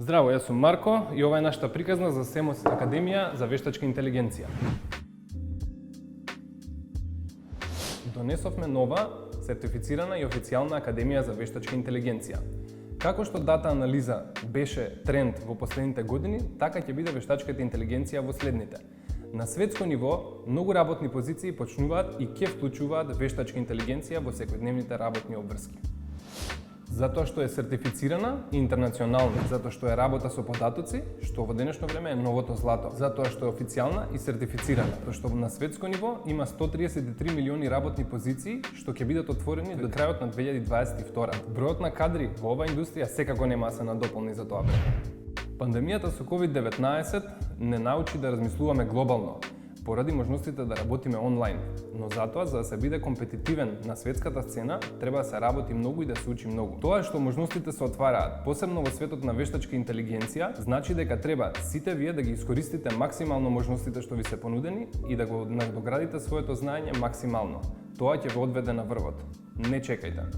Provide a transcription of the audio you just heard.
Здраво, јас сум Марко и ова е нашата приказна за СЕМОС Академија за вештачка интелигенција. Донесовме нова, сертифицирана и официјална Академија за вештачка интелигенција. Како што дата анализа беше тренд во последните години, така ќе биде вештачката интелигенција во следните. На светско ниво, многу работни позиции почнуваат и ќе вклучуваат вештачка интелигенција во секојдневните работни обврски. Затоа што е сертифицирана и интернационална, затоа што е работа со податоци, што во денешно време е новото злато, затоа што е официјална и сертифицирана, затоа што на светско ниво има 133 милиони работни позиции што ќе бидат отворени до крајот на 2022. Бројот на кадри во оваа индустрија секако нема да се надополни за тоа време. Пандемијата со COVID-19 не научи да размислуваме глобално, поради можностите да работиме онлайн, но затоа, за да се биде компетитивен на светската сцена, треба да се работи многу и да се учи многу. Тоа што можностите се отвараат, посебно во светот на вештачка интелигенција, значи дека треба сите вие да ги искористите максимално можностите што ви се понудени и да го надоградите своето знаење максимално. Тоа ќе ве одведе на врвот. Не чекајте.